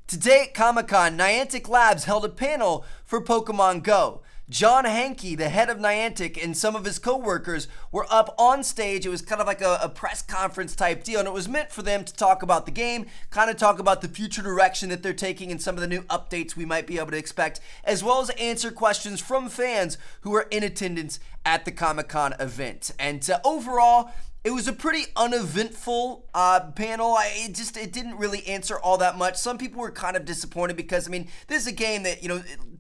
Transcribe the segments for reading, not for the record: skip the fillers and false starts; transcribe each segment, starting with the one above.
Today at Comic-Con, Niantic Labs held a panel for Pokemon Go. John Hanke, the head of Niantic, and some of his co-workers were up on stage. It was kind of like a press conference type deal, and it was meant for them to talk about the game, kind of talk about the future direction that they're taking and some of the new updates we might be able to expect, as well as answer questions from fans who were in attendance at the Comic-Con event. And overall, it was a pretty uneventful panel. It didn't really answer all that much. Some people were kind of disappointed because, this is a game that,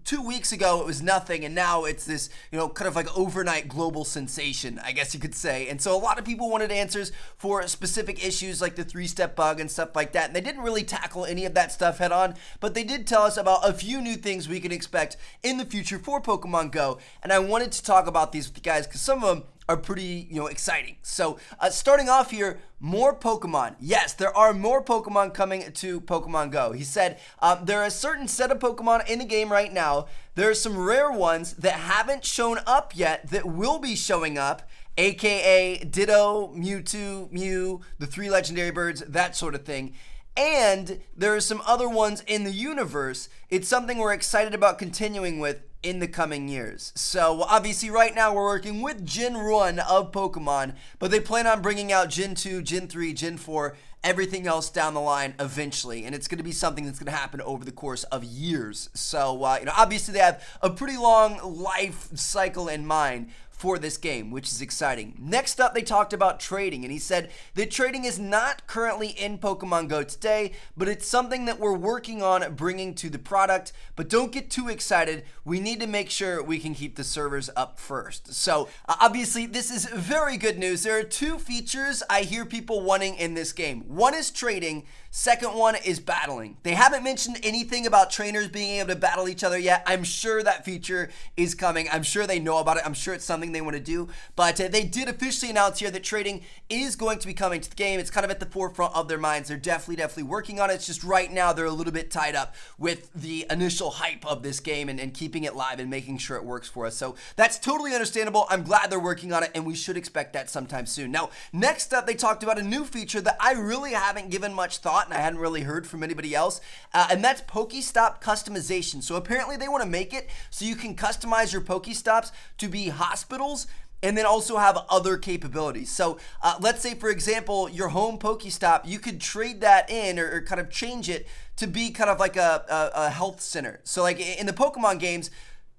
2 weeks ago it was nothing, and now it's this, kind of like overnight global sensation, I guess you could say. And so a lot of people wanted answers for specific issues like the 3-step bug and stuff like that. And they didn't really tackle any of that stuff head on, but they did tell us about a few new things we can expect in the future for Pokemon Go. And I wanted to talk about these with you guys because some of them are pretty, exciting. So starting off here, more Pokemon. Yes, there are more Pokemon coming to Pokemon Go. He said there are a certain set of Pokemon in the game right now. There are some rare ones that haven't shown up yet that will be showing up, aka Ditto, Mewtwo, Mew, the 3 legendary birds, that sort of thing. And there are some other ones in the universe. It's something we're excited about continuing with in the coming years. So obviously right now we're working with Gen 1 of Pokemon, but they plan on bringing out Gen 2, Gen 3, Gen 4, everything else down the line eventually, and it's going to be something that's going to happen over the course of years. So obviously they have a pretty long life cycle in mind for this game, which is exciting. Next up, they talked about trading, and he said that trading is not currently in Pokemon Go today, but it's something that we're working on bringing to the product. But don't get too excited. We need to make sure we can keep the servers up first. So obviously, this is very good news. There are 2 features I hear people wanting in this game. One is trading. Second one is battling. They haven't mentioned anything about trainers being able to battle each other yet. I'm sure that feature is coming. I'm sure they know about it. I'm sure it's something they want to do. But they did officially announce here that trading is going to be coming to the game. It's kind of at the forefront of their minds. They're definitely working on it. It's just right now they're a little bit tied up with the initial hype of this game and keeping it live and making sure it works for us. So that's totally understandable. I'm glad they're working on it, and we should expect that sometime soon. Now, next up, they talked about a new feature that I really haven't given much thought and I hadn't really heard from anybody else, and that's Pokestop customization. So apparently they want to make it so you can customize your Pokestops to be hospitals and then also have other capabilities. So let's say, for example, your home Pokestop, you could trade that in or kind of change it to be kind of like a health center. So like in the Pokemon games,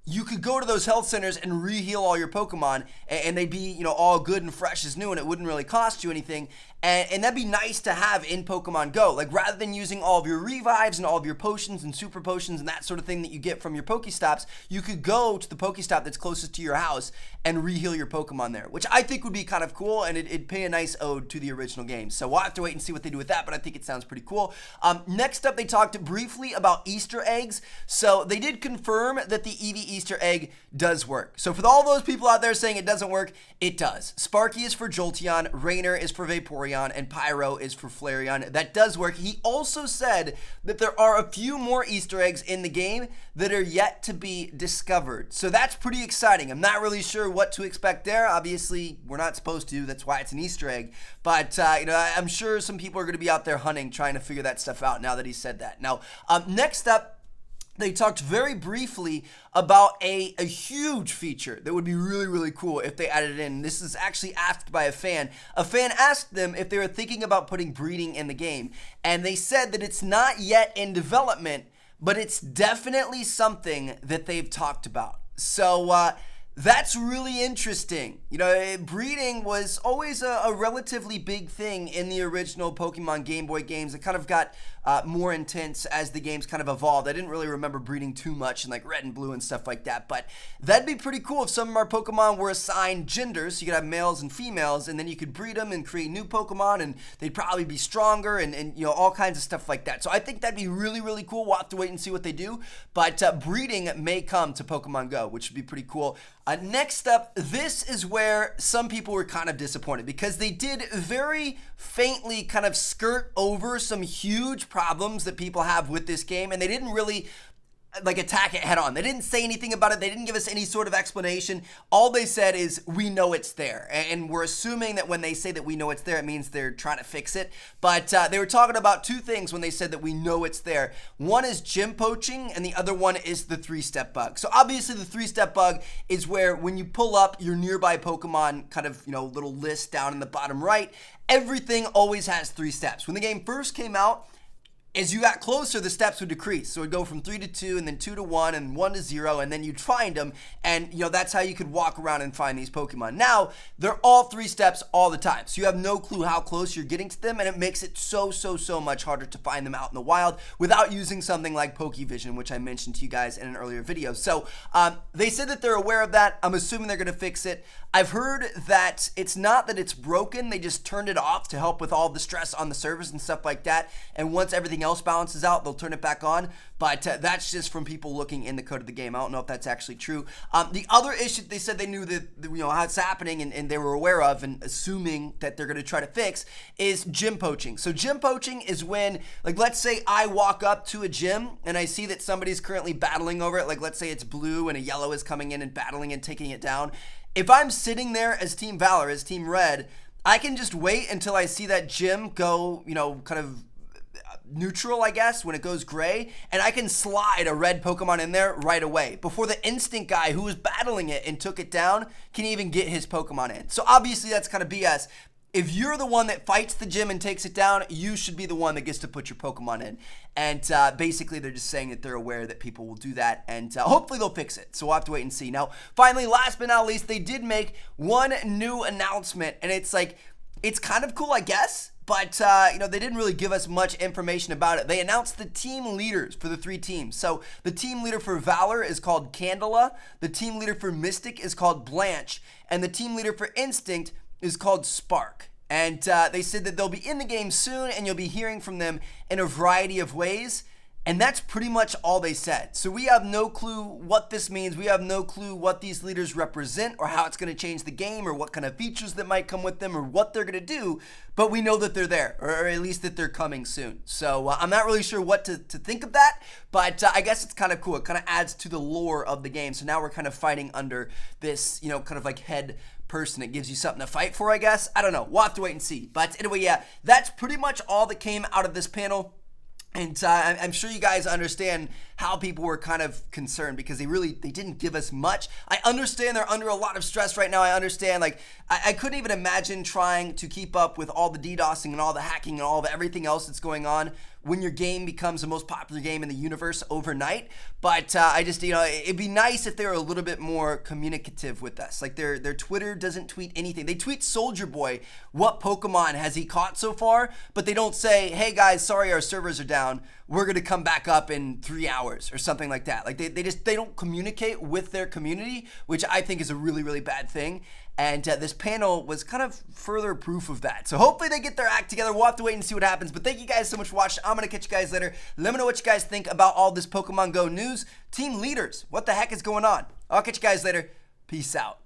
you could go to those health centers and re-heal all your Pokemon, and they'd be, all good and fresh as new, and it wouldn't really cost you anything. And that'd be nice to have in Pokemon Go. Like, rather than using all of your revives and all of your potions and super potions and that sort of thing that you get from your Pokestops, you could go to the Pokestop that's closest to your house and re-heal your Pokemon there, which I think would be kind of cool, and it'd pay a nice ode to the original game. So we'll have to wait and see what they do with that, but I think it sounds pretty cool. Next up, they talked briefly about Easter eggs. So they did confirm that the Eevee Easter egg does work. So for all those people out there saying it doesn't work, it does. Sparky is for Jolteon, Rainer is for Vaporeon, and Pyro is for Flareon. That does work. He also said that there are a few more Easter eggs in the game that are yet to be discovered. So that's pretty exciting. I'm not really sure what to expect there. Obviously, we're not supposed to. That's why it's an Easter egg. But, I'm sure some people are going to be out there hunting, trying to figure that stuff out now that he said that. Now, next up, they talked very briefly about a huge feature that would be really cool if they added it in. This is actually asked by a fan. A fan asked them if they were thinking about putting breeding in the game, and they said that it's not yet in development, but it's definitely something that they've talked about. So that's really interesting. Breeding was always a relatively big thing in the original Pokemon Game Boy games. It kind of got more intense as the games kind of evolved. I didn't really remember breeding too much in like Red and Blue and stuff like that, but that'd be pretty cool if some of our Pokemon were assigned genders. So you could have males and females, and then you could breed them and create new Pokemon, and they'd probably be stronger and all kinds of stuff like that. So I think that'd be really cool. We'll have to wait and see what they do, but breeding may come to Pokemon Go, which would be pretty cool. Next up, this is where some people were kind of disappointed because they did very faintly kind of skirt over some huge problems that people have with this game, and they didn't really like attack it head on. They didn't say anything about it. They didn't give us any sort of explanation. All they said is, we know it's there. And we're assuming that when they say that we know it's there, it means they're trying to fix it. But they were talking about two things when they said that we know it's there. One is gym poaching, and the other one is the 3-step bug. So obviously the 3-step bug is where when you pull up your nearby Pokemon kind of, little list down in the bottom right, everything always has 3 steps. When the game first came out, as you got closer, the steps would decrease. So it would go from 3 to 2, and then 2 to 1, and 1 to 0, and then you'd find them. And, that's how you could walk around and find these Pokemon. Now, they're all 3 steps all the time. So you have no clue how close you're getting to them, and it makes it so much harder to find them out in the wild without using something like Pokevision, which I mentioned to you guys in an earlier video. So they said that they're aware of that. I'm assuming they're going to fix it. I've heard that it's not that it's broken. They just turned it off to help with all the stress on the servers and stuff like that. And once everything else balances out, they'll turn it back on. But that's just from people looking in the code of the game. I don't know if that's actually true. The other issue they said they knew that, how it's happening and they were aware of and assuming that they're going to try to fix is gym poaching. So gym poaching is when, like, let's say I walk up to a gym and I see that somebody's currently battling over it. Like, let's say it's blue and a yellow is coming in and battling and taking it down. If I'm sitting there as Team Valor, as Team Red, I can just wait until I see that gym go, kind of neutral, I guess, when it goes gray, and I can slide a red Pokemon in there right away before the instant guy who was battling it and took it down can even get his Pokemon in. So obviously that's kind of BS. If you're the one that fights the gym and takes it down, you should be the one that gets to put your Pokemon in. And basically, they're just saying that they're aware that people will do that, and hopefully they'll fix it. So we'll have to wait and see. Now, finally, last but not least, they did make one new announcement, and it's kind of cool, I guess. But, they didn't really give us much information about it. They announced the team leaders for the 3 teams. So the team leader for Valor is called Candela. The team leader for Mystic is called Blanche. And the team leader for Instinct is called Spark. And they said that they'll be in the game soon, and you'll be hearing from them in a variety of ways. And that's pretty much all they said. So we have no clue what this means. We have no clue what these leaders represent or how it's going to change the game or what kind of features that might come with them or what they're going to do. But we know that they're there, or at least that they're coming soon. So I'm not really sure what to think of that, but I guess it's kind of cool. It kind of adds to the lore of the game. So now we're kind of fighting under this, kind of like head person. It gives you something to fight for, I guess. I don't know. We'll have to wait and see. But anyway, yeah, that's pretty much all that came out of this panel. And I'm sure you guys understand how people were kind of concerned because they didn't give us much. I understand they're under a lot of stress right now. I understand, I couldn't even imagine trying to keep up with all the DDoSing and all the hacking and all the everything else that's going on when your game becomes the most popular game in the universe overnight. But I just, it'd be nice if they were a little bit more communicative with us. Like their Twitter doesn't tweet anything. They tweet Soldier Boy, what Pokemon has he caught so far? But they don't say, hey guys, sorry our servers are down. We're going to come back up in 3 hours or something like that. Like they don't communicate with their community, which I think is a really, really bad thing. And this panel was kind of further proof of that. So hopefully they get their act together. We'll have to wait and see what happens. But thank you guys so much for watching. I'm going to catch you guys later. Let me know what you guys think about all this Pokemon Go news. Team leaders, what the heck is going on? I'll catch you guys later. Peace out.